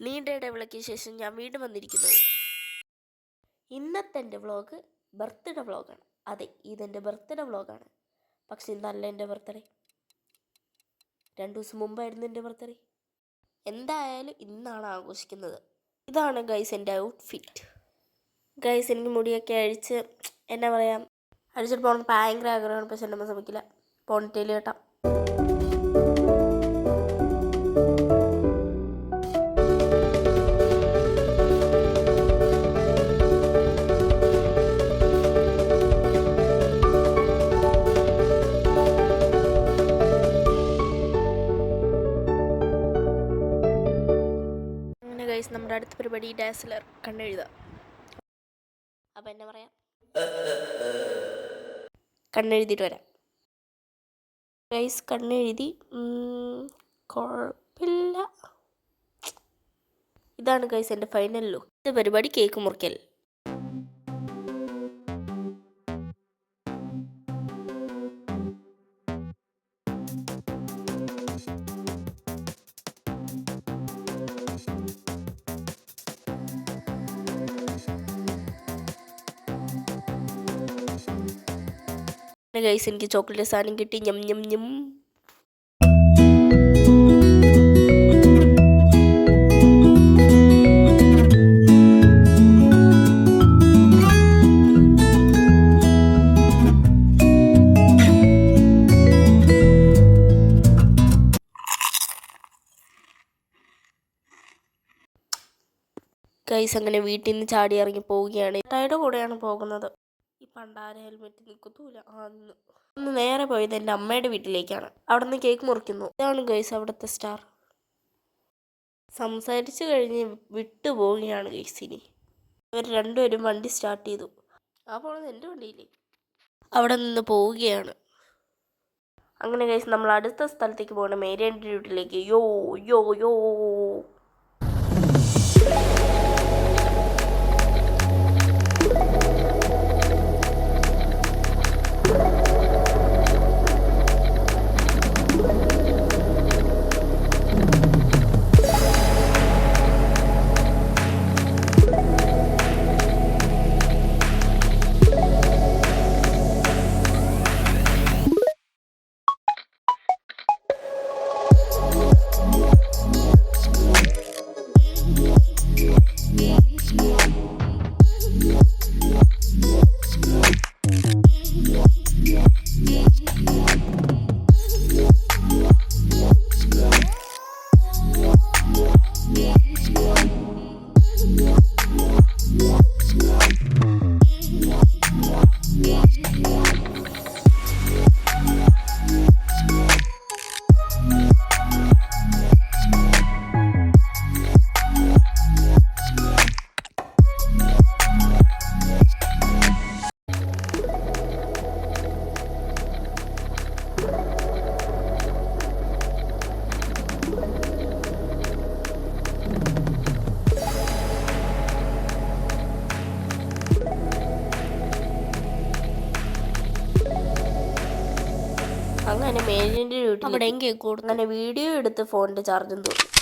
നീണ്ട ഇടവേളയ്ക്ക് ശേഷം ഞാൻ വീണ്ടും വന്നിരിക്കുന്നു. ഇന്നത്തെ എൻ്റെ വ്ളോഗ് ബർത്ത്ഡേ വ്ളോഗാണ്. അതെ, ഇതെൻ്റെ ബർത്ത്ഡേ വ്ളോഗാണ്. പക്ഷെ ഇന്നല്ല എൻ്റെ ബർത്ത്ഡേ. 2 ദിവസം മുമ്പായിരുന്നു എൻ്റെ ബർത്ത്ഡേ. എന്തായാലും ഇന്നാണ് ആഘോഷിക്കുന്നത്. ഇതാണ് ഗൈസ് എൻ്റെ ഔട്ട്ഫിറ്റ്. ഗൈസ്, എനിക്ക് മുടിയൊക്കെ അഴിച്ച് എന്നാ പറയാം, അഴിച്ചിട്ട് പോകണം ഭയങ്കര ആഗ്രഹമാണ്. പക്ഷെ എൻ്റെ അമ്മ ശ്രമിക്കില്ല. പോണിറ്റെയിൽ കേട്ടാം. ഗൈസ്, നമ്മുടെ അടുത്ത പരിപാടി ഡാസ്ലർ കണ്ണെഴുതാം. അപ്പം എന്നാ പറയാം, കണ്ണെഴുതിയിട്ട് വരാം. ഗൈസ്, കണ്ണെഴുതി കുഴപ്പമില്ല. ഇതാണ് ഗൈസ് എൻ്റെ ഫൈനൽ ലുക്ക്. ഇത് പരിപാടി കേക്ക് മുറിക്കൽ. ഗൈസ്, എനിക്ക് ചോക്ലേറ്റ് സാധനം കിട്ടി. ഞം ഞം ഞം. ഗൈസ്, അങ്ങനെ വീട്ടിൽ നിന്ന് ചാടി ഇറങ്ങി പോവുകയാണ്. ഏട്ടായുടെ കൂടെയാണ് പോകുന്നത്. ഈ പണ്ടാര ഹെൽമെറ്റ് നിൽക്കത്തൂല. ഒന്ന് നേരെ പോയത് എൻ്റെ അമ്മയുടെ വീട്ടിലേക്കാണ്. അവിടെ നിന്ന് കേക്ക് മുറിക്കുന്നു. ഇതാണ് ഗൈസ് അവിടുത്തെ സ്റ്റാർ. സംസാരിച്ച് കഴിഞ്ഞ് വിട്ടു പോവുകയാണ് ഗൈസ്. ഇനി ഇവർ രണ്ടുപേരും വണ്ടി സ്റ്റാർട്ട് ചെയ്തു. ആ പോണത് എൻ്റെ വണ്ടിയില്ലേ. അവിടെ നിന്ന് പോവുകയാണ്. അങ്ങനെ ഗൈസ്, നമ്മൾ അടുത്ത സ്ഥലത്തേക്ക് പോകണം, മേരിയൻ്റെ വീട്ടിലേക്ക്. യോ യോ യോ. അങ്ങനെ മേരിയൻ്റെ വീട്ടിൽ അവിടെയും കേക്ക് കൊടുത്തു. അങ്ങനെ വീഡിയോ എടുത്ത് ഫോണിൻ്റെ ചാർജും തോന്നി.